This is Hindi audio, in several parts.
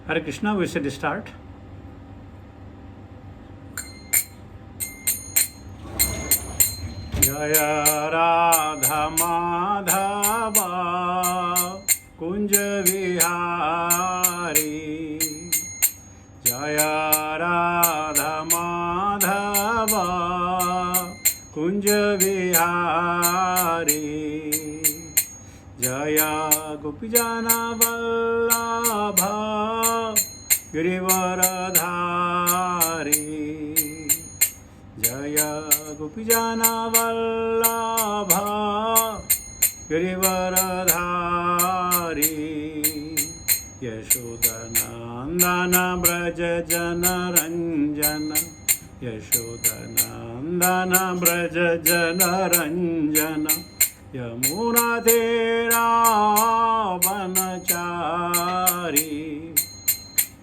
Hare Krishna, we should start. Jaya Radha Madhava Kunja Vihari Jaya Radha Madhava Kunja Vihari Jaya Gopijana Vallabha Girivaradhari Jaya Gopijana Vallabha Girivaradhari Yashodanandana Braja Jana Ranjana Yashodanandana Braja Jana Ranjana Yamuna Tera Vanachari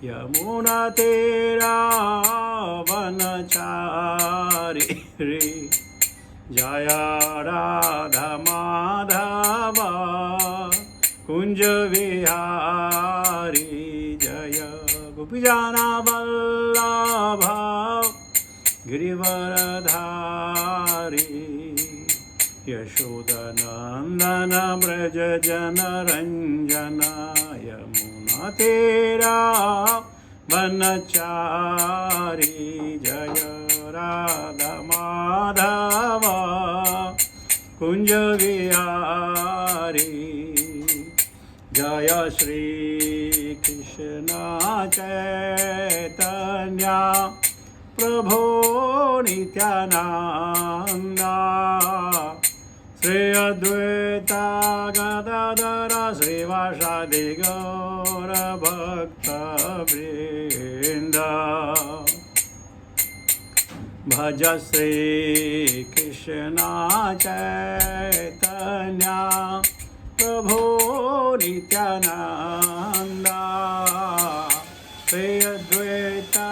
Yamuna Tera Vanachari Jaya Radha Madhava Kunja Vihari Jaya Gopijana Vallabha Girivaradhari Yashodanandana Braja Jana Ranjana Yamuna Tera Vanachari Jaya Radha Madhava Kunja Vihari Jaya Shri Krishna Chaitanya Prabhu Nityananda Sri Advaita Gadadara Sri Vasadi Gaura Bhakta Vrinda Bhaja Sri Krishna Chaitanya Prabhu Nityananda Sri Advaita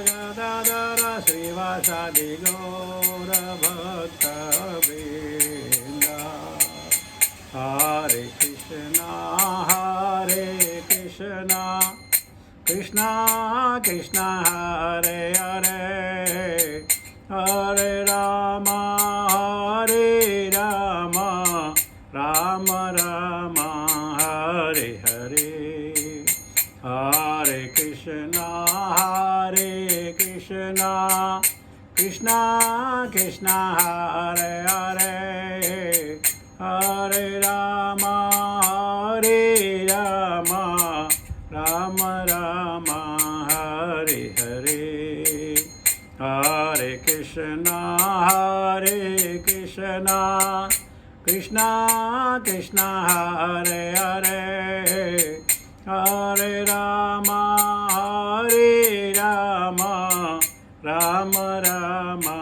Gadadara Sri Vasadi Gaura Bhakta Vrinda Hare Krishna Krishna Krishna Hare Hare Hare Rama Rama Rama Hare Hare Hare Krishna Krishna Krishna Hare Hare Hare Rama Rama Rama Hare Hare Hare Krishna Krishna Krishna Hare Hare Hare Rama Rama Rama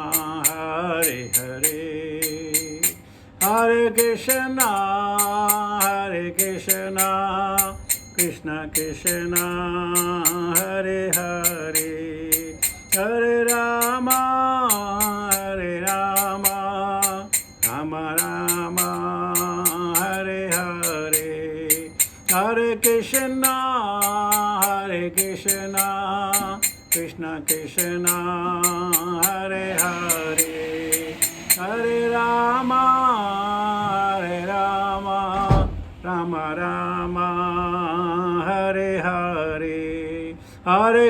Hare Hare Hare Krishna Krishna Krishna Hare Hare Hare Rama Rama Rama Hare Hare Hare Krishna Krishna Krishna Hare Hare Hare Rama Rama Rama Hare Hare Hare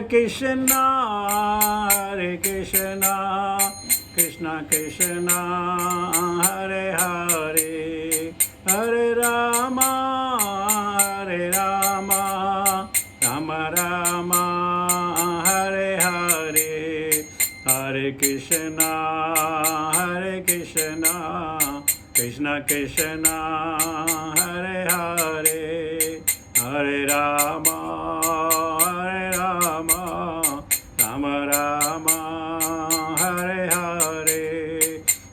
Krishna Krishna Krishna Hare Hare Hare Rama Rama Rama Hare Hare Hare Krishna Krishna Krishna Hare Hare Hare Rama Rama Rama Hare Hare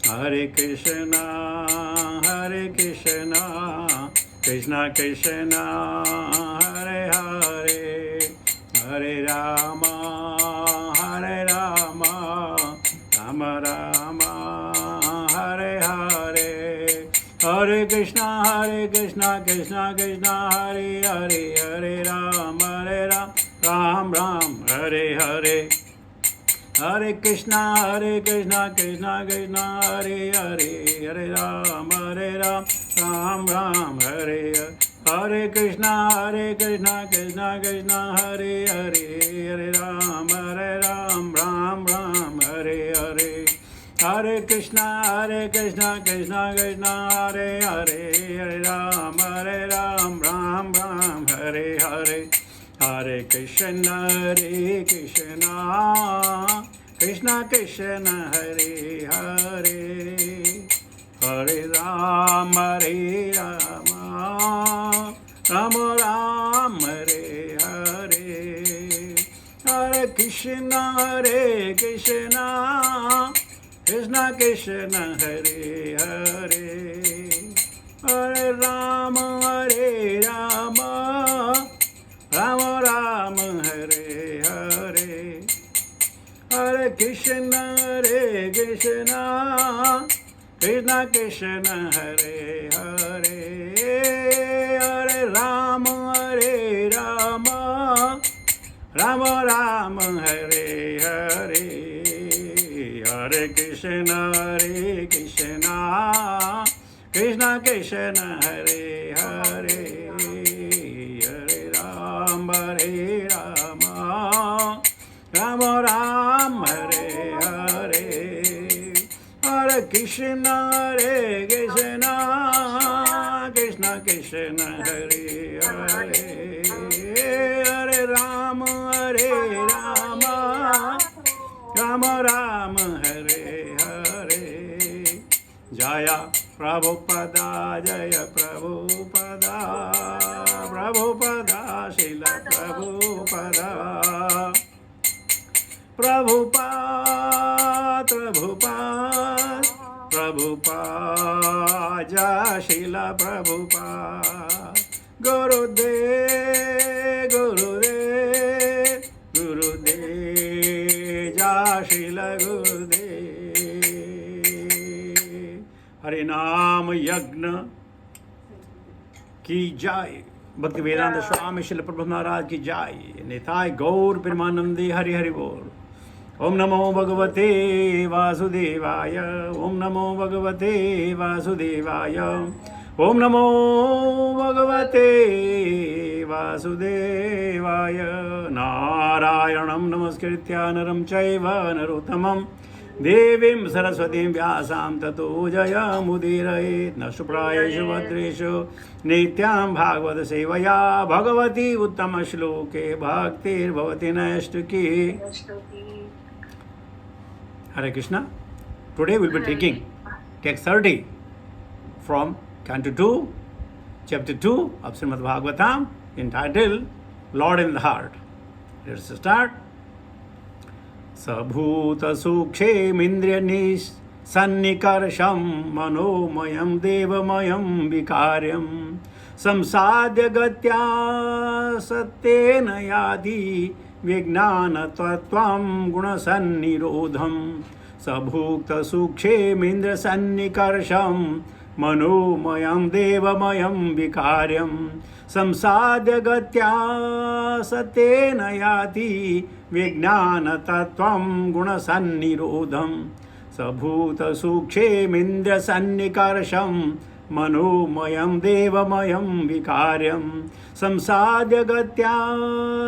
Hare Krishna Krishna Krishna Hare Hare Hare Rama Rama Rama Hare Hare Hare Krishna Krishna Krishna Hare Hare Hare Rama Ram Ram, Hare Hare, Hare Krishna, Krishna Krishna, Hare Hare, Hare Ram, Ram Ram, Hare Hare, Hare Krishna, Krishna Krishna, Hare Hare, Hare Ram, Ram Ram, Hare Hare, Hare Krishna, Krishna Krishna, Hare Hare, Hare Ram, Ram Ram, Hare Hare, Hare Krishna, Krishna Krishna, Hare Hare, Hare Ram, Ram Ram, Hare Hare, Hare Krishna, Krishna Krishna, Hare Hare, Hare Ram, Ram Ram, Hare Hare, Hare Krishna, Krishna Krishna, Hare Hare, Hare Ram, Ram Ram, Hare Hare, Hare Krishna, Krishna Krishna, Hare Hare, Hare Ram, Ram Ram, Hare Hare, Hare Krishna, Krishna Krishna, Hare Hare, Hare Ram, Ram Ram, Hare Hare, Jaya Prabhupada, Jaya Prabhupada, Prabhupada, Srila Prabhupada, Prabhupada, Prabhupada, Prabhupada, Jai Srila Prabhupada, Gurudev, Gurudev, Gurudev, Jai Srila Gurudev, Hare Naam Yagna की जय, भक्ति वेदांत स्वामी श्रील प्रभु महाराज की जय, निताय गौर प्रेमानंदे, हरि हरि बोल। ओम नमो भगवते वासुदेवाय, ओम नमो भगवते वासुदेवाय, ओम नमो भगवते वासुदेवाय। नारायणं नमस्कृत्य नरं चैव नरोत्तमं देवीं सरस्वतीं व्यासां ततो जयमुदीरयेत्। नष्टप्रायेषु भद्रेषु नित्यां भागवत सेवया Bhagwati उत्तमश्लोके भक्तिर्भवति नैष्टिकी। Hare Krishna. Today we will be taking text 30 from Canto 2, Chapter 2 of Srimad Bhagavatam, entitled Lord in the Heart. Let's start. Sabhuta sukshem indriyanis sannikarsham manomayam devamayam vikaryam samsadya gatya satyena yadi विज्ञानतत्त्वं गुणसन्निरोधं सभुक्तसूक्ष्मेन्द्रसन्निकर्षं मनोमयं देवमयं विकार्यं संसाद्य गत्या सत्येन याति विज्ञानतत्त्वं गुणसन्निरोधं सभूतसूक्ष्मेन्द्रसन्निकर्षं मनोमयं देवमयं विकार्यं संसाद्य गत्या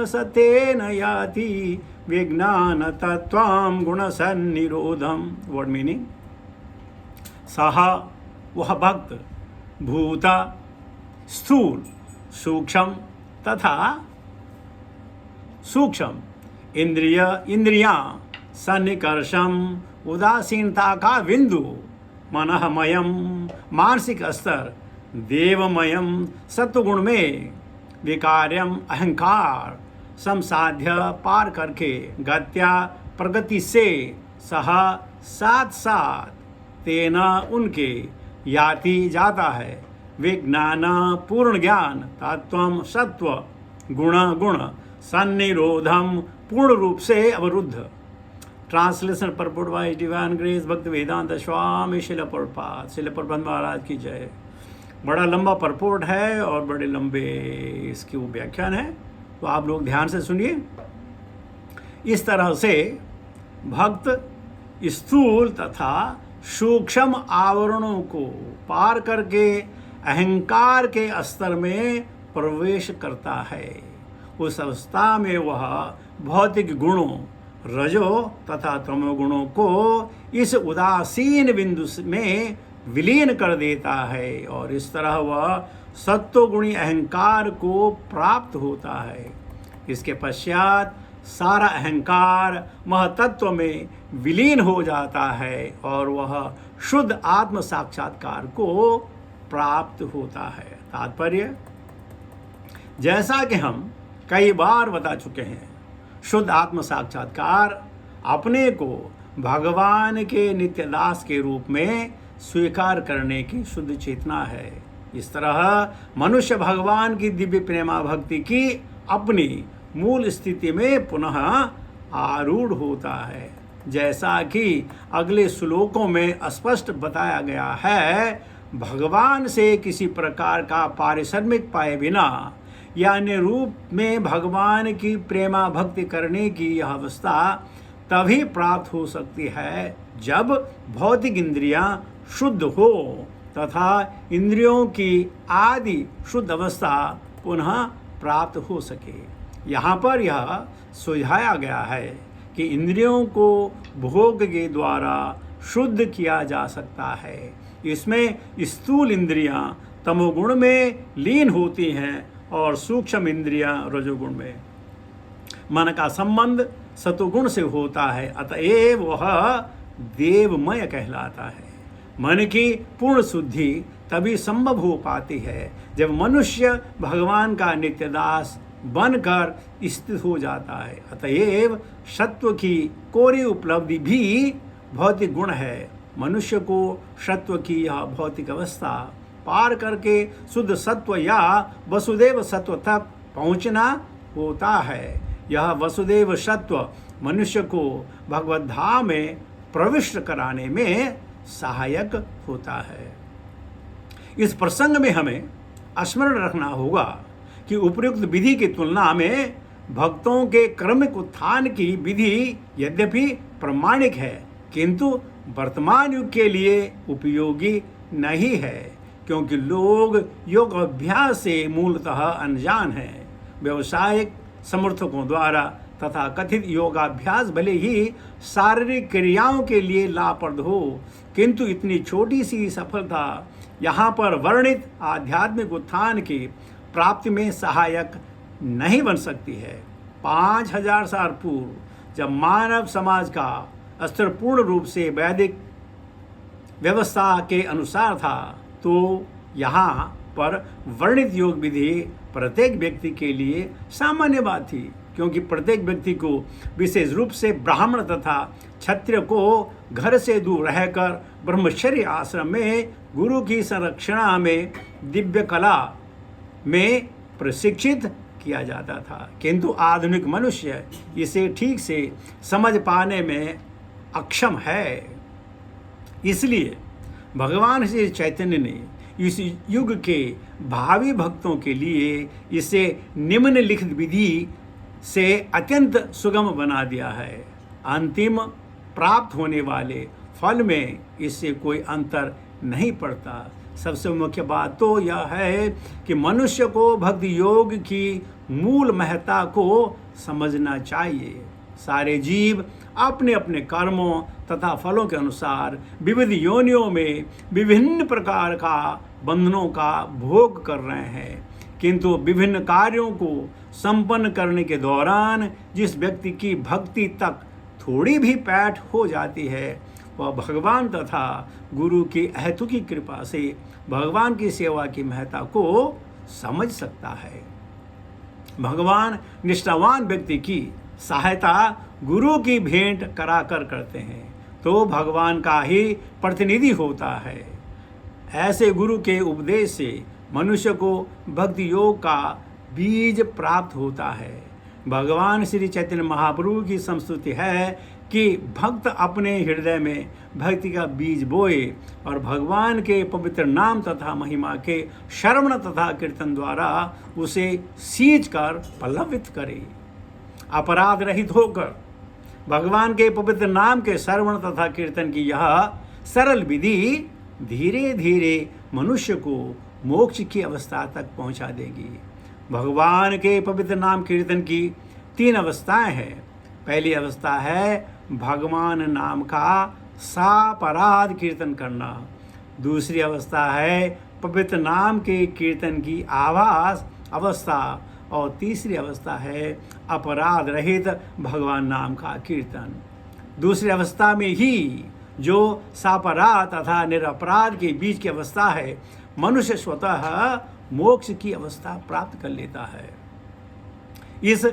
सत्येन याति विज्ञानतत्त्वं गुणसन्निरोधं। वर्ड मीनिंग, सह वह भक्त, भूत स्थूल, सूक्ष्म तथा सूक्ष्म, इंद्रिय इंद्रियां, सन्निकर्षम उदासीनता का बिंदु, मनःमयम मानसिक स्तर, देवमयम सत्वगुण में, विकार्यम अहंकार, समसाध्य पार करके, गत्या प्रगति से, सह साथ साथ, तेना उनके, याति जाता है, विज्ञान पूर्ण ज्ञान, तत्वम सत्व, गुण गुण, सन्निरोधम पूर्ण रूप से अवरुद्ध। Translation purport bye divine grace भक्ति वेदांत स्वामी श्रील प्रभुपाद, श्रील प्रभुपाद महाराज की जय। बड़ा लंबा परपोर्ट है और बड़े लंबे इसकी वो व्याख्यान है, तो आप लोग ध्यान से सुनिए। इस तरह से भक्त स्थूल तथा सूक्ष्म आवरणों को पार करके अहंकार के स्तर में प्रवेश करता है। उस अवस्था में वह भौतिक गुणों रजो तथा तमो गुणों को इस उदासीन बिंदु में विलीन कर देता है और इस तरह वह सत्वगुणी अहंकार को प्राप्त होता है। इसके पश्चात सारा अहंकार महतत्व में विलीन हो जाता है और वह शुद्ध आत्म साक्षात्कार को प्राप्त होता है। तात्पर्य, जैसा कि हम कई बार बता चुके हैं, शुद्ध आत्म साक्षात्कार अपने को भगवान के नित्यदास के रूप में स्वीकार करने की शुद्ध चेतना है। इस तरह मनुष्य भगवान की दिव्य प्रेमा भक्ति की अपनी मूल स्थिति में पुनः आरूढ़ होता है। जैसा कि अगले श्लोकों में स्पष्ट बताया गया है, भगवान से किसी प्रकार का पारिश्रमिक पाए बिना या अन्य रूप में भगवान की प्रेमा भक्ति करने की यह अवस्था तभी प्राप्त हो सकती है जब भौतिक इंद्रियां शुद्ध हो तथा इंद्रियों की आदि शुद्ध अवस्था पुनः प्राप्त हो सके। यहाँ पर यह सुझाया गया है कि इंद्रियों को भोग के द्वारा शुद्ध किया जा सकता है। इसमें स्थूल इंद्रियां तमोगुण में लीन होती हैं और सूक्ष्म इंद्रियां रजोगुण में। मन का संबंध सतोगुण से होता है, अतएव वह देवमय कहलाता है। मन की पूर्ण शुद्धि तभी संभव हो पाती है जब मनुष्य भगवान का नित्यदास बनकर स्थित हो जाता है। अतएव सत्व की कोरी उपलब्धि भी भौतिक गुण है। मनुष्य को सत्व की यह भौतिक अवस्था पार करके शुद्ध सत्व या वसुदेव सत्व तक पहुंचना होता है। यह वसुदेव सत्व मनुष्य को भगवत धाम में प्रविष्ट कराने में सहायक होता है। इस प्रसंग में हमें स्मरण रखना होगा कि उपयुक्त विधि की तुलना में भक्तों के क्रमिक उत्थान की विधि यद्यपि प्रामाणिक है, किंतु वर्तमान युग के लिए उपयोगी नहीं है, क्योंकि लोग योग अभ्यास से मूलतः अनजान हैं। व्यावसायिक समर्थकों द्वारा तथा कथित योगाभ्यास भले ही शारीरिक क्रियाओं के लिए लाभप्रद हो, किंतु इतनी छोटी सी सफलता यहाँ पर वर्णित आध्यात्मिक उत्थान की प्राप्ति में सहायक नहीं बन सकती है। 5000 साल पूर्व जब मानव समाज का स्तर पूर्ण रूप से वैदिक व्यवस्था के अनुसार था, तो यहाँ पर वर्णित योग विधि प्रत्येक व्यक्ति के लिए सामान्य बात थी, क्योंकि प्रत्येक व्यक्ति को विशेष रूप से ब्राह्मण तथा क्षत्रिय को घर से दूर रहकर ब्रह्मचर्य आश्रम में गुरु की संरक्षणा में दिव्य कला में प्रशिक्षित किया जाता था। किंतु आधुनिक मनुष्य इसे ठीक से समझ पाने में अक्षम है। इसलिए भगवान श्री चैतन्य ने इस युग के भावी भक्तों के लिए इसे निम्नलिखित विधि से अत्यंत सुगम बना दिया है। अंतिम प्राप्त होने वाले फल में इससे कोई अंतर नहीं पड़ता। सबसे मुख्य बात तो यह है कि मनुष्य को भक्ति योग की मूल महत्ता को समझना चाहिए। सारे जीव अपने अपने कर्मों तथा फलों के अनुसार विविध योनियों में विभिन्न प्रकार का बंधनों का भोग कर रहे हैं, किंतु विभिन्न कार्यों को संपन्न करने के दौरान जिस व्यक्ति की भक्ति तक थोड़ी भी पैठ हो जाती है, वह भगवान तथा गुरु की अहेतुकी कृपा से भगवान की सेवा की महत्ता को समझ सकता है। भगवान निष्ठावान व्यक्ति की सहायता गुरु की भेंट कराकर करते हैं, तो भगवान का ही प्रतिनिधि होता है। ऐसे गुरु के उपदेश से मनुष्य को भक्ति योग का बीज प्राप्त होता है। भगवान श्री चैतन्य महाप्रभु की संस्तुति है कि भक्त अपने हृदय में भक्ति का बीज बोए और भगवान के पवित्र नाम तथा महिमा के श्रवण तथा कीर्तन द्वारा उसे सींच कर पल्लवित करे। अपराध रहित होकर भगवान के पवित्र नाम के श्रवण तथा कीर्तन की यह सरल विधि धीरे धीरे मनुष्य को मोक्ष की अवस्था तक पहुंचा देगी। भगवान के पवित्र नाम कीर्तन की 3 अवस्थाएं हैं। पहली अवस्था है भगवान नाम का सापराध कीर्तन करना। दूसरी अवस्था है पवित्र नाम के कीर्तन की आभास अवस्था और तीसरी अवस्था है अपराध रहित भगवान नाम का कीर्तन। दूसरी अवस्था में ही जो सापराध तथा निरपराध के बीच की अवस्था है, मनुष्य स्वतः मोक्ष की अवस्था प्राप्त कर लेता है। इस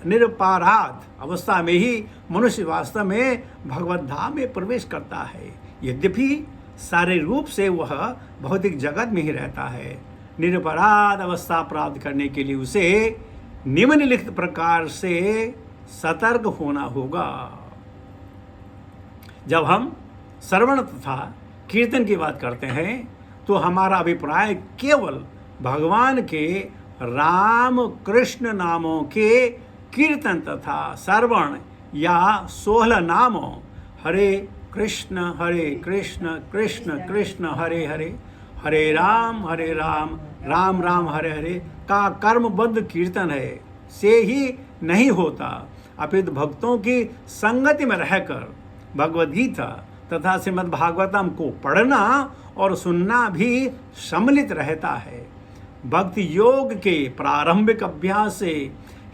निरपराध अवस्था में ही मनुष्य वास्तव में भगवत धाम में प्रवेश करता है। यद्यपि शारीरिक रूप से वह भौतिक जगत में ही रहता है। निरपराध अवस्था प्राप्त करने के लिए उसे निम्नलिखित प्रकार से सतर्क होना होगा। जब हम श्रवण तथा कीर्तन की बात करते हैं तो हमारा अभिप्राय केवल भगवान के राम कृष्ण नामों के कीर्तन तथा श्रवण या 16 नामों हरे कृष्ण कृष्ण कृष्ण हरे हरे, हरे राम राम राम हरे हरे का कर्मबद्ध कीर्तन है से ही नहीं होता, अपितु भक्तों की संगति में रहकर भगवद गीता तथा श्रीमद् भागवतम को पढ़ना और सुनना भी सम्मिलित रहता है। भक्ति योग के प्रारंभिक अभ्यास से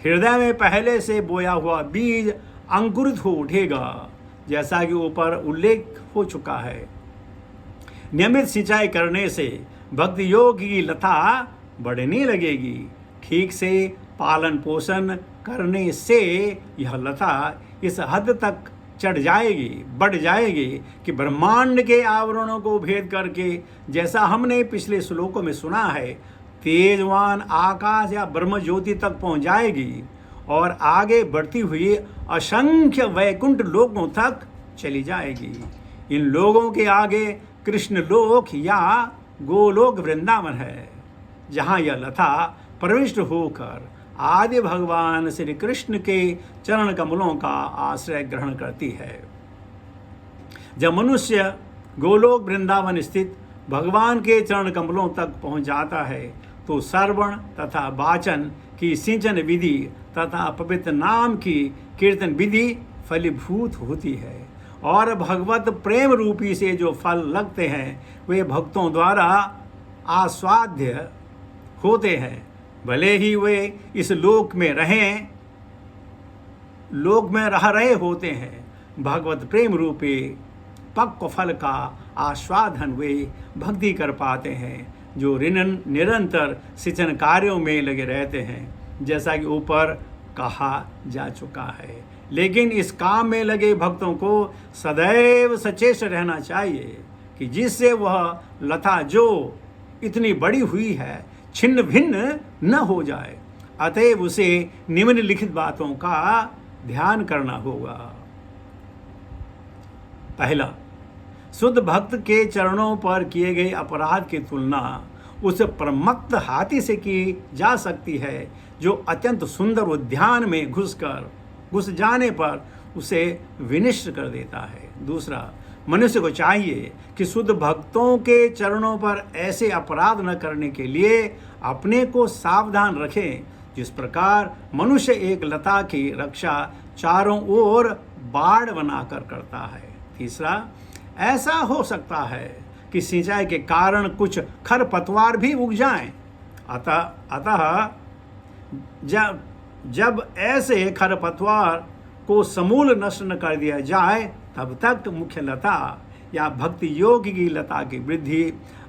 हृदय में पहले से बोया हुआ बीज अंकुरित हो उठेगा, जैसा कि ऊपर उल्लेख हो चुका है। नियमित सिंचाई करने से भक्ति योग की लता बढ़ने लगेगी। ठीक से पालन पोषण करने से यह लता इस हद तक चढ़ जाएगी, बढ़ जाएगी कि ब्रह्मांड के आवरणों को भेद करके, जैसा हमने पिछले श्लोकों में सुना है, तेजवान आकाश या ब्रह्म ज्योति तक पहुंच जाएगी और आगे बढ़ती हुई असंख्य वैकुंठ लोकों तक चली जाएगी। इन लोगों के आगे कृष्ण लोक या गोलोक वृंदावन है, जहाँ यह लता प्रविष्ट होकर आदि भगवान श्री कृष्ण के चरण कमलों का आश्रय ग्रहण करती है। जब मनुष्य गोलोक वृंदावन स्थित भगवान के चरण कमलों तक पहुंच जाता है तो श्रवण तथा वाचन की सिंचन विधि तथा पवित्र नाम की कीर्तन विधि फलीभूत होती है और भगवत प्रेम रूपी से जो फल लगते हैं वे भक्तों द्वारा आस्वाद्य होते हैं। भले ही वे इस लोक में रह रहे होते हैं, भगवत प्रेम रूपी पक्व फल का आस्वादन वे भक्ति कर पाते हैं जो निरंतर सिंचन कार्यों में लगे रहते हैं, जैसा कि ऊपर कहा जा चुका है। लेकिन इस काम में लगे भक्तों को सदैव सचेत रहना चाहिए कि जिससे वह लता जो इतनी बड़ी हुई है छिन्न भिन्न न हो जाए। अतएव उसे निम्नलिखित बातों का ध्यान करना होगा। पहला, शुद्ध भक्त के चरणों पर किए गए अपराध की तुलना उस प्रमत्त हाथी से की जा सकती है जो अत्यंत सुंदर उद्यान में घुस जाने पर उसे विनिष्ट कर देता है। दूसरा, मनुष्य को चाहिए कि शुद्ध भक्तों के चरणों पर ऐसे अपराध न करने के लिए अपने को सावधान रखें जिस प्रकार मनुष्य एक लता की रक्षा चारों ओर बाड़ बनाकर करता है। तीसरा, ऐसा हो सकता है कि सिंचाई के कारण कुछ खरपतवार भी उग जाएं। अतः जब ऐसे खरपतवार को समूल नष्ट न कर दिया जाए तब तक मुख्य लता या भक्ति योग की लता की वृद्धि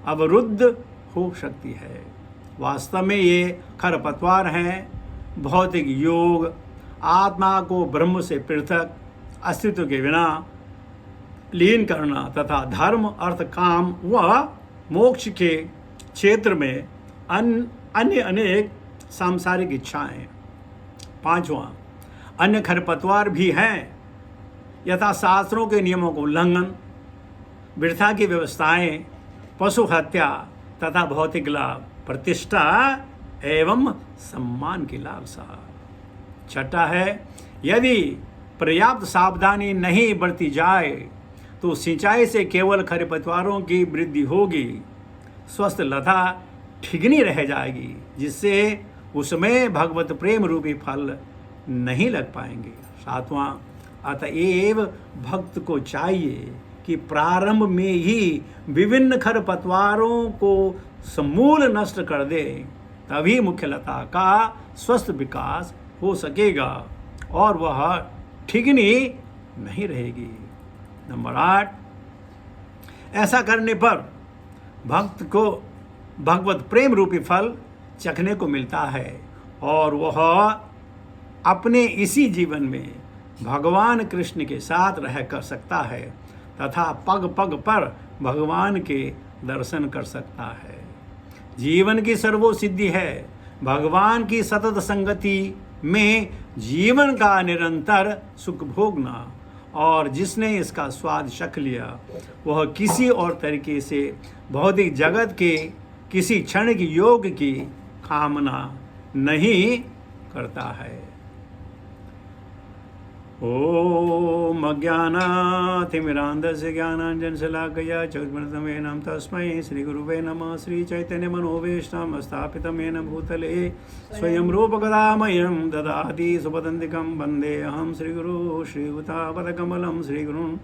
अवरुद्ध हो सकती है। वास्तव में ये खरपतवार हैं भौतिक योग, आत्मा को ब्रह्म से पृथक अस्तित्व के बिना लीन करना तथा धर्म अर्थ काम व मोक्ष के क्षेत्र में अन्य अनेक सांसारिक इच्छाएं। पांचवा, अन्य खरपतवार भी हैं, यथा शास्त्रों के नियमों का उल्लंघन, वृथा की व्यवस्थाएं, पशु हत्या तथा भौतिक लाभ, प्रतिष्ठा एवं सम्मान की लालसा। छठा है, यदि पर्याप्त सावधानी नहीं बरती जाए तो सिंचाई से केवल खरपतवारों की वृद्धि होगी, स्वस्थ लता ठिगनी रह जाएगी, जिससे उसमें भगवत प्रेम रूपी फल नहीं लग पाएंगे। सातवां, अतएव भक्त को चाहिए कि प्रारंभ में ही विभिन्न खरपतवारों को समूल नष्ट कर दे, तभी मुख्य लता का स्वस्थ विकास हो सकेगा और वह ठिगनी नहीं रहेगी। नंबर 8, ऐसा करने पर भक्त को भगवत प्रेम रूपी फल चखने को मिलता है और वह अपने इसी जीवन में भगवान कृष्ण के साथ रह कर सकता है तथा पग पग पर भगवान के दर्शन कर सकता है। जीवन की सर्वसिद्धि है भगवान की सतत संगति में जीवन का निरंतर सुख भोगना, और जिसने इसका स्वाद चख लिया वह किसी और तरीके से भौतिक जगत के किसी क्षण की योग की कामना नहीं करता है। ओम अज्ञानातिमिरान्धस्य ज्ञानाञ्जनशलाकया चक्षुर्मिलितं तस्मै श्रीगुरुवे नमः। श्रीचैतन्यमनोभीष्टं स्थापितं येन भूतले स्वयं रूपकदामयं ददाति सुपदन्तिकं वन्देऽहं श्रीगुरुं श्रीयुतापदकमलं श्रीगुरुं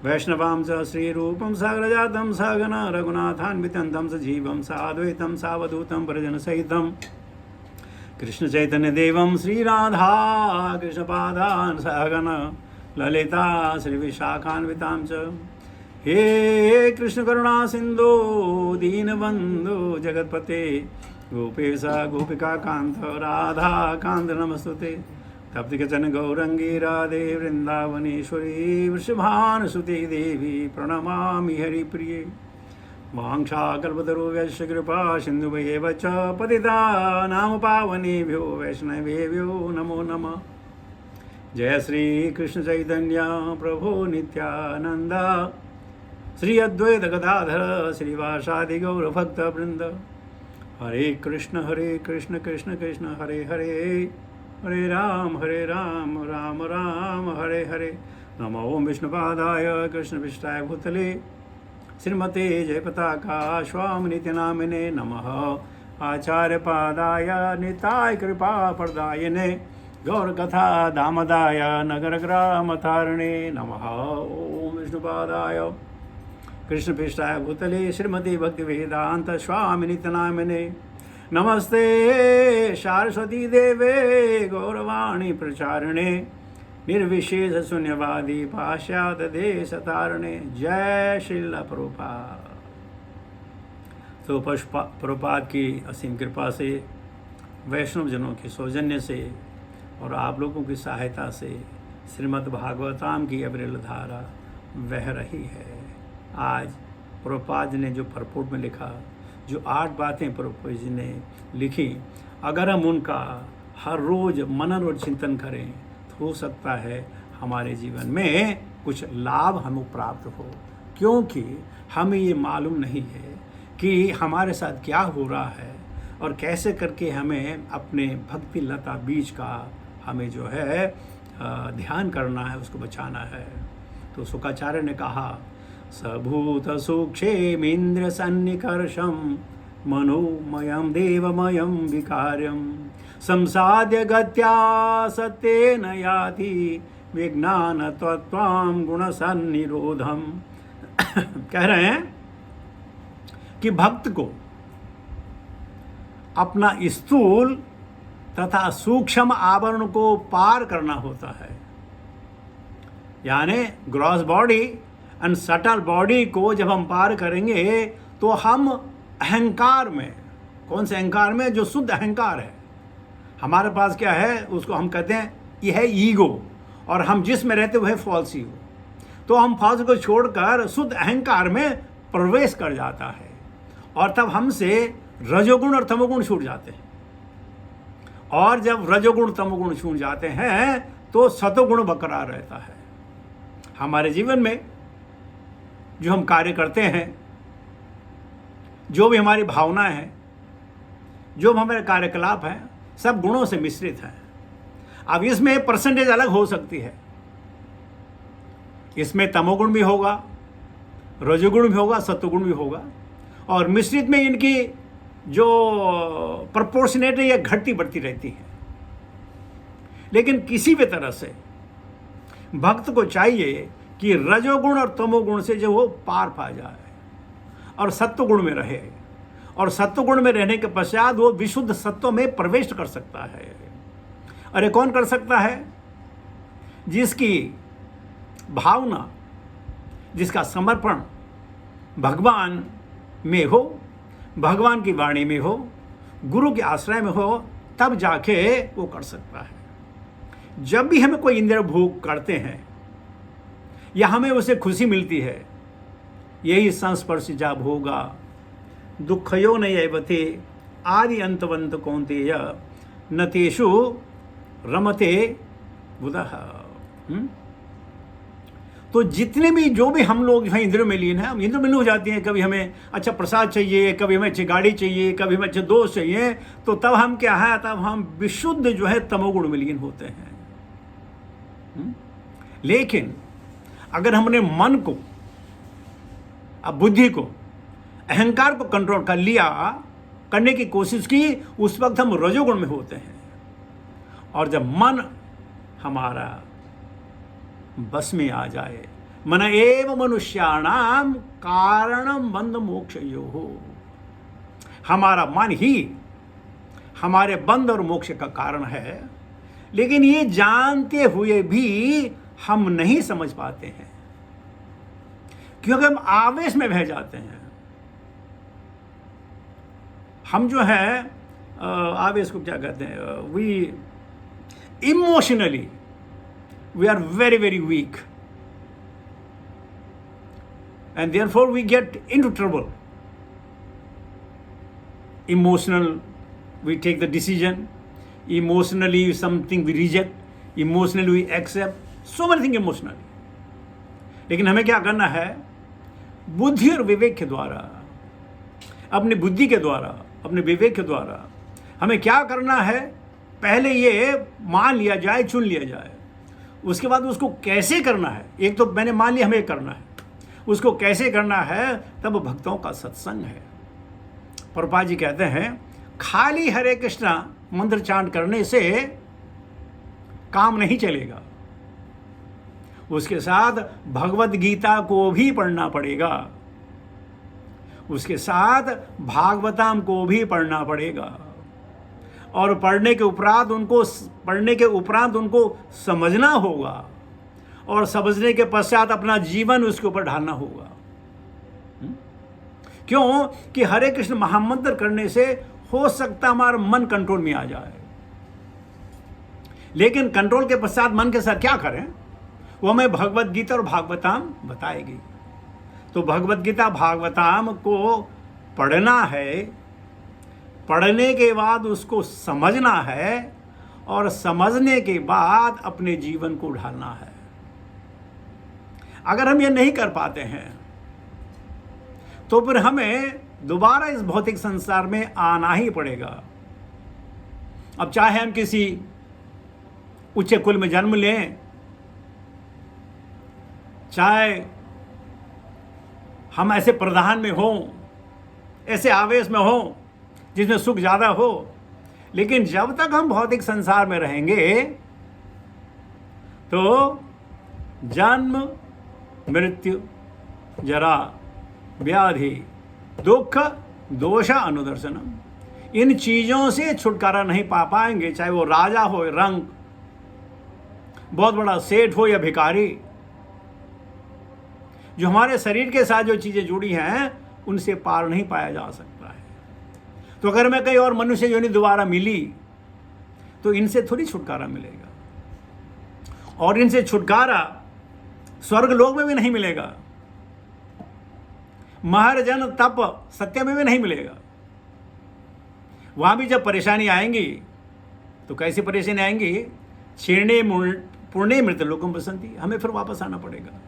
वैष्णवां च श्रीरूपं साग्रजातं सहगना रघुनाथान्वितं तं सजीवं साद्वैतं सावधूतं परिजनसहितं कृष्ण चैतन्य देवं श्री राधा कृष्ण पादान सहगन ललिता श्री विशाखान्वितां च। हे कृष्ण करुणा सिंधु दीनबंधु जगतपते गोपेश गोपिका कांत राधा कांत नमस्तुते। तप्त कचन गौरंगी राधे वृंदावनेश्वरी वृषभानुसुते देवी प्रणमामि हरिप्रिये। वाञ्छाकल्पतरुभ्यश्च कृपा सिन्धुभ्येव च पतितानां पावनेभ्यो वैष्णवेभ्यो नमो नमः। जय श्री कृष्ण चैतन्य प्रभु नित्यानंद श्री अद्वैत गदाधर श्रीवासादि गौर भक्त वृंद। हरे कृष्ण कृष्ण कृष्ण हरे हरे, हरे राम राम राम हरे हरे। नमो ओम विष्णुपादाय कृष्णपृष्ठाय भूतले श्रीमते जयपताका स्वामिनित्य नामिने नमः। आचार्य पादाय निताय कृपा प्रदायने गौरकथा दामदाय नगर ग्राम तारिणे नमः। ओम विष्णुपादाय कृष्णपृष्ठाय भूतले श्रीमते भक्ति वेदांत स्वामिनित्य नामिने नमस्ते सरस्वती देवे गौरवाणी प्रचारिणे निर्विशेष शून्यवादी पाश्चात्य देश तारणे। जय श्रील प्रभुपाद। तो प्रभुपाद की असीम कृपा से, वैष्णव जनों के सौजन्य से और आप लोगों की सहायता से श्रीमद् भागवतम की अविरल धारा बह रही है। आज प्रभुपाद ने जो परपोर्ट में लिखा, जो 8 बातें प्रभुपाद जी ने लिखी, अगर हम उनका हर रोज़ मनन और चिंतन करें हो सकता है हमारे जीवन में कुछ लाभ हमें प्राप्त हो, क्योंकि हमें ये मालूम नहीं है कि हमारे साथ क्या हो रहा है और कैसे करके हमें अपने भक्ति लता बीज का हमें जो है ध्यान करना है, उसको बचाना है। तो शुकाचार्य ने कहा, सभूत सूक्षेमिंद्र सन्निकर्षम मनोमयम देवमयम विकार्यम संसाद्य गत्या सत्येन याति विज्ञान तत्वाम गुण सन्निरोधम। कह रहे हैं कि भक्त को अपना स्थूल तथा सूक्ष्म आवरण को पार करना होता है, यानी gross body and subtle body को जब हम पार करेंगे तो हम अहंकार में, कौन से अहंकार में, जो शुद्ध अहंकार है हमारे पास क्या है, उसको हम कहते हैं यह है ईगो, और हम जिसमें रहते वह फॉल्स ईगो। तो हम फॉल्स को छोड़कर शुद्ध अहंकार में प्रवेश कर जाता है और तब हमसे रजोगुण और तमोगुण छूट जाते हैं। और जब रजोगुण तमोगुण छूट जाते हैं तो सतोगुण बरकरार रहता है। हमारे जीवन में जो हम कार्य करते हैं, जो भी हमारी भावनाएं हैं, जो भी हमारे कार्यकलाप हैं, सब गुणों से मिश्रित हैं। अब इसमें परसेंटेज अलग हो सकती है, इसमें तमोगुण भी होगा, रजोगुण भी होगा, सत्वगुण भी होगा, और मिश्रित में इनकी जो प्रपोर्शनेट है, यह घटती बढ़ती रहती है। लेकिन किसी भी तरह से भक्त को चाहिए कि रजोगुण और तमोगुण से जो वो पार पा जाए और सत्वगुण में रहे, और सत्वगुण में रहने के पश्चात वो विशुद्ध सत्व में प्रवेश कर सकता है। अरे कौन कर सकता है? जिसकी भावना, जिसका समर्पण भगवान में हो, भगवान की वाणी में हो, गुरु के आश्रय में हो, तब जाके वो कर सकता है। जब भी हमें कोई इंद्रिय भोग करते हैं या हमें उसे खुशी मिलती है, यही संस्पर्शिजा भोगा दुखयो नैवते आदि अंतवंत कौन्तेय न तेषु रमते बुधः। तो जितने भी जो भी हम लोग जो है इंद्रियों में लीन है, हम इंद्रियों में लीन हो जाते हैं। कभी हमें अच्छा प्रसाद चाहिए, कभी हमें अच्छी गाड़ी चाहिए, कभी हमें अच्छे दोस्त चाहिए, तो तब हम क्या है, तब हम विशुद्ध जो है तमोगुण में लीन होते हैं। लेकिन अगर हमने मन को, अब बुद्धि को, अहंकार को कंट्रोल कर लिया, करने की कोशिश की, उस वक्त हम रजोगुण में होते हैं। और जब मन हमारा बस में आ जाए, मन एव मनुष्याणाम कारणम बंध मोक्षयोः, हमारा मन ही हमारे बंध और मोक्ष का कारण है। लेकिन ये जानते हुए भी हम नहीं समझ पाते हैं, क्योंकि हम आवेश में बह जाते हैं। हम जो है आवेश को क्या कहते हैं, we emotionally we are very very weak, and therefore we get into trouble. Emotional, we take the decision, emotionally something we reject, emotionally we accept, so many things emotionally. लेकिन हमें क्या करना है? बुद्धि और विवेक के द्वारा, अपनी बुद्धि के द्वारा, अपने विवेक के द्वारा हमें क्या करना है? पहले ये मान लिया जाए, चुन लिया जाए। उसके बाद उसको कैसे करना है, एक तो मैंने मान लिया हमें करना है, उसको कैसे करना है, तब भक्तों का सत्संग है। प्रभुपाद जी कहते हैं, खाली हरे कृष्णा मंत्र चांट करने से काम नहीं चलेगा, उसके साथ भगवत गीता को भी पढ़ना पड़ेगा, उसके साथ भागवतम को भी पढ़ना पड़ेगा, और पढ़ने के उपरांत उनको समझना होगा, और समझने के पश्चात अपना जीवन उसके ऊपर ढालना होगा। क्यों कि हरे कृष्ण महामंत्र करने से हो सकता हमारा मन कंट्रोल में आ जाए, लेकिन कंट्रोल के पश्चात मन के साथ क्या करें, वो हमें भगवत गीता और भागवतम बताएगी। तो भगवत गीता भागवतम को पढ़ना है, पढ़ने के बाद उसको समझना है, और समझने के बाद अपने जीवन को ढालना है। अगर हम ये नहीं कर पाते हैं तो फिर हमें दोबारा इस भौतिक संसार में आना ही पड़ेगा। अब चाहे हम किसी उच्च कुल में जन्म लें, चाहे हम ऐसे प्रधान में हों, ऐसे आवेश में हों जिसमें सुख ज़्यादा हो, लेकिन जब तक हम भौतिक संसार में रहेंगे तो जन्म, मृत्यु, जरा, व्याधि, दुख, दोष, अनुदर्शनम, इन चीज़ों से छुटकारा नहीं पा पाएंगे। चाहे वो राजा हो, रंग, बहुत बड़ा सेठ हो या भिखारी, जो हमारे शरीर के साथ जो चीज़ें जुड़ी हैं उनसे पार नहीं पाया जा सकता है। तो अगर मैं कहीं और मनुष्य योनि दोबारा मिली तो इनसे थोड़ी छुटकारा मिलेगा, और इनसे छुटकारा स्वर्ग लोक में भी नहीं मिलेगा, महर्जन तप सत्य में भी नहीं मिलेगा। वहां भी जब परेशानी आएंगी तो कैसी परेशानी आएंगी? पुण्य मृत लोकम बसंती, हमें फिर वापस आना पड़ेगा।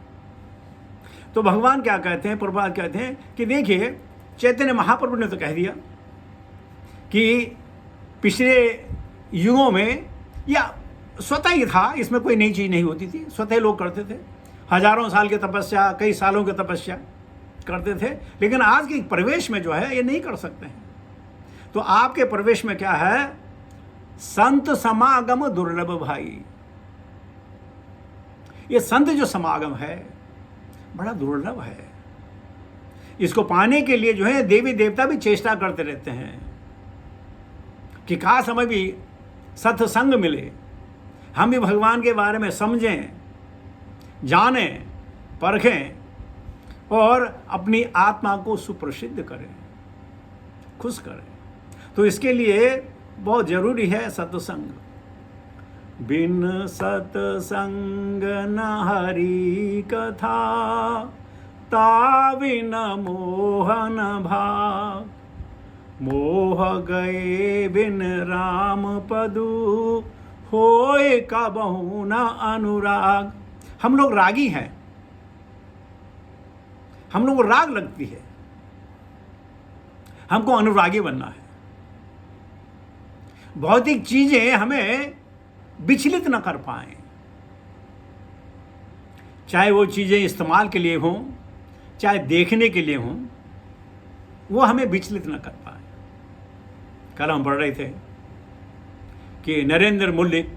तो भगवान क्या कहते हैं, प्रभुपाद कहते हैं कि देखिए, चैतन्य महाप्रभु ने तो कह दिया कि पिछले युगों में या स्वतः ही था, इसमें कोई नई चीज़ नहीं होती थी, स्वतः लोग करते थे, हजारों साल की तपस्या, कई सालों की तपस्या करते थे, लेकिन आज के प्रवेश में जो है ये नहीं कर सकते हैं। तो आपके प्रवेश में क्या है, संत समागम दुर्लभ भाई। ये संत जो समागम है बड़ा दुर्लभ है, इसको पाने के लिए जो है देवी देवता भी चेष्टा करते रहते हैं कि काश हमें भी सत्संग मिले, हम भी भगवान के बारे में समझें, जानें, परखें और अपनी आत्मा को सुप्रसिद्ध करें, खुश करें। तो इसके लिए बहुत जरूरी है सत्संग। बिन सत्संग न हरि कथा, ताविन मोहन भाग, मोह गए बिन राम पदु, होए कबहु न अनुराग। हम लोग रागी हैं, हम लोग को राग लगती है, हमको अनुरागी बनना है। भौतिक चीजें हमें विचलित न कर पाए, चाहे वो चीजें इस्तेमाल के लिए हों, चाहे देखने के लिए हों, वो हमें विचलित न कर पाए। कल हम पढ़ रहे थे कि नरेंद्र मुल्लिक,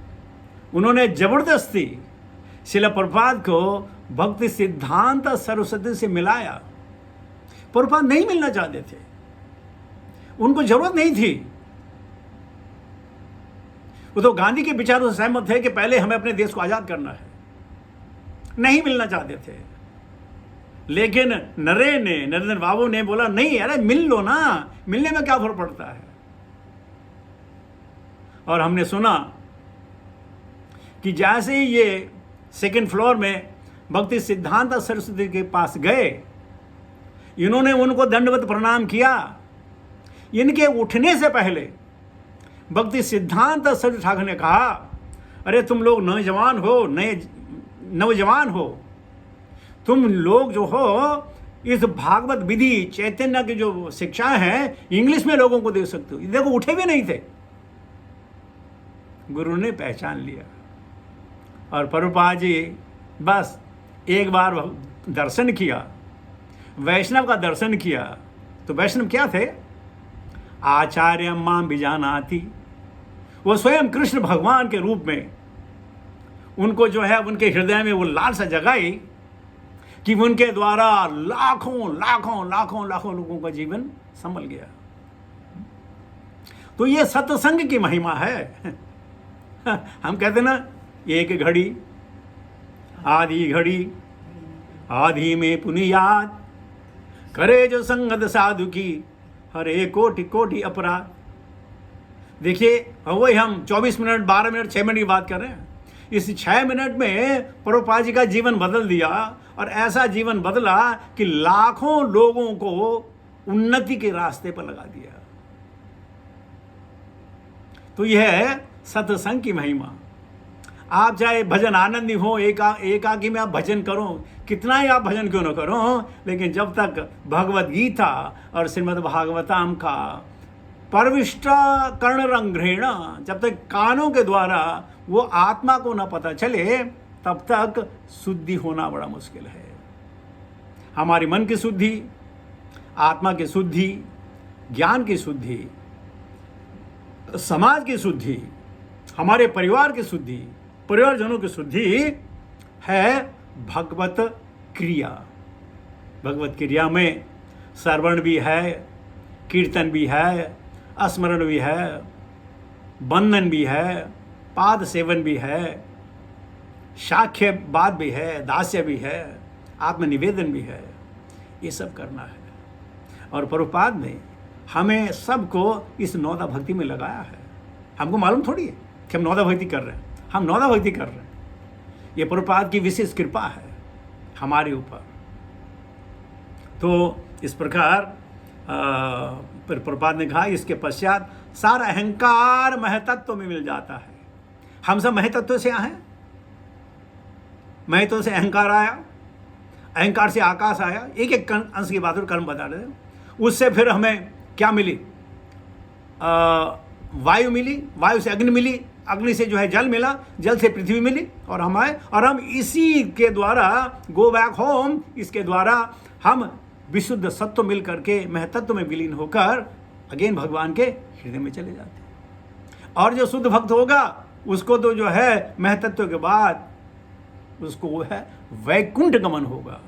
उन्होंने जबरदस्ती श्रील प्रभुपाद को भक्ति सिद्धांत सरस्वती से मिलाया। प्रभुपाद नहीं मिलना चाहते थे, उनको जरूरत नहीं थी। वो तो गांधी के विचारों से सहमत थे कि पहले हमें अपने देश को आजाद करना है, नहीं मिलना चाहते थे। लेकिन नरेंद्र बाबू ने बोला नहीं, अरे मिल लो ना, मिलने में क्या फर्क पड़ता है। और हमने सुना कि जैसे ही ये सेकंड फ्लोर में भक्ति सिद्धांत सरस्वती के पास गए, इन्होंने उनको दंडवत प्रणाम किया। इनके उठने से पहले भक्ति सिद्धांत सरस्वती ठाकुर ने कहा, अरे तुम लोग नौजवान हो, नौजवान हो, तुम लोग जो हो इस भागवत विधि चैतन्य की जो शिक्षा है इंग्लिश में लोगों को दे सकते हो। देखो, उठे भी नहीं थे, गुरु ने पहचान लिया। और प्रभुपाद जी बस एक बार दर्शन किया, वैष्णव का दर्शन किया, तो वैष्णव क्या थे, आचार्य मां बीजानाति, वो स्वयं कृष्ण भगवान के रूप में उनको जो है उनके हृदय में वो लालसा जगाई कि उनके द्वारा लाखों लाखों लाखों लाखों लोगों का जीवन संभल गया। तो ये सत्संग की महिमा है। हम कहते ना, एक घड़ी आधी घड़ी, आधी में पुण्य याद, करे जो संगत साधु की, हरे कोटि कोटि अपराध। देखिए, वही हम 24 मिनट 12 मिनट 6 मिनट की बात कर रहे हैं। इस 6 मिनट में प्रभुपाद जी का जीवन बदल दिया, और ऐसा जीवन बदला कि लाखों लोगों को उन्नति के रास्ते पर लगा दिया। तो यह है सत्संग की महिमा। आप चाहे भजन आनंदी हो, एकाकी में आप भजन करो, कितना ही आप भजन क्यों न करो, लेकिन जब तक भगवत गीता और श्रीमद् भागवतम का परविष्ट कर्णरंध्रेण, जब तक कानों के द्वारा वो आत्मा को न पता चले, तब तक शुद्धि होना बड़ा मुश्किल है। हमारी मन की शुद्धि, आत्मा की शुद्धि, ज्ञान की शुद्धि, समाज की शुद्धि, हमारे परिवार की शुद्धि, परिवारजनों की शुद्धि है भगवत क्रिया। भगवत क्रिया में श्रवण भी है, कीर्तन भी है, स्मरण भी है, बंधन भी है, पाद सेवन भी है, साख्य बात भी है, दास्य भी है, आत्मनिवेदन भी है। ये सब करना है। और प्रभुपाद ने हमें सबको इस नौदा भक्ति में लगाया है। हमको मालूम थोड़ी है कि हम नौदा भक्ति कर रहे हैं, हम नौदा भक्ति कर रहे हैं। ये प्रभुपाद की विशेष कृपा है हमारे ऊपर। तो इस प्रकार फिर प्रभुपाद ने कहा, इसके पश्चात सारा अहंकार महतत्व में मिल जाता है। हम सब महतत्व से हैं, मैं तो से अहंकार आया, अहंकार से आकाश आया, एक एक अंश की बात और कर्म बता रहे थे। उससे फिर हमें क्या मिली? वायु मिली, वायु से अग्नि मिली, अग्नि से जो है जल मिला, जल से पृथ्वी मिली, और हम आए, और हम इसी के द्वारा गो बैक होम, इसके द्वारा हम विशुद्ध सत्व मिल करके महतत्व में विलीन होकर अगेन भगवान के हृदय में चले जाते हैं। और जो शुद्ध भक्त होगा उसको तो जो है महतत्व के बाद उसको वो है वैकुंठ गमन होगा।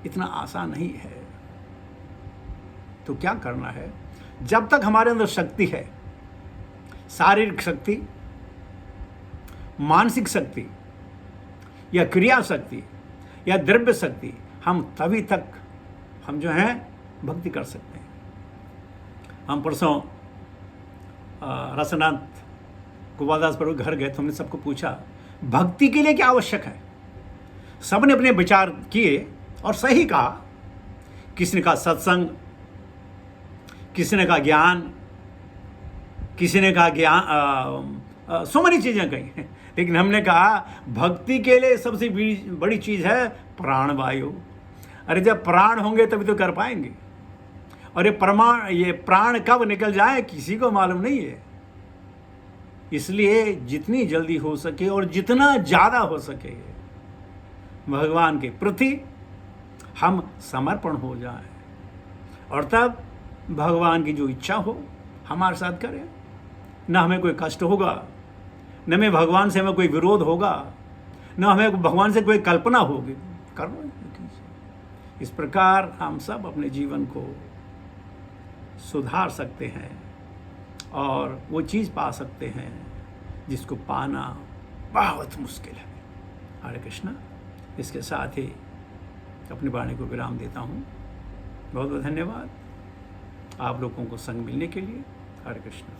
इतना आसान नहीं है। तो क्या करना है? जब तक हमारे अंदर शक्ति है, शारीरिक शक्ति, मानसिक शक्ति, या क्रिया शक्ति, या द्रव्य शक्ति, हम तभी तक हम जो हैं भक्ति कर सकते हैं। हम परसों रसनाथ गोपालदास प्रभु घर गए तो हमने सबको पूछा भक्ति के लिए क्या आवश्यक है। सबने अपने विचार किए और सही कहा। किसी ने कहा सत्संग, किसी ने कहा ज्ञान, किसी ने कहा ज्ञान, सो मनी चीज़ें कही। लेकिन हमने कहा भक्ति के लिए सबसे बड़ी चीज़ है प्राण वायु। अरे जब प्राण होंगे तभी तो कर पाएंगे। और ये प्राण कब निकल जाए किसी को मालूम नहीं है। इसलिए जितनी जल्दी हो सके और जितना ज़्यादा हो सके भगवान के प्रति हम समर्पण हो जाएं, और तब भगवान की जो इच्छा हो हमारे साथ करें। न हमें कोई कष्ट होगा, न हमें भगवान से हमें कोई विरोध होगा, न हमें भगवान से कोई कल्पना होगी। करो। इस प्रकार हम सब अपने जीवन को सुधार सकते हैं और वो चीज़ पा सकते हैं जिसको पाना बहुत मुश्किल है। हरे कृष्णा। इसके साथ ही अपनी वाणी को विराम देता हूँ। बहुत बहुत धन्यवाद आप लोगों को संग मिलने के लिए। हरे कृष्णा।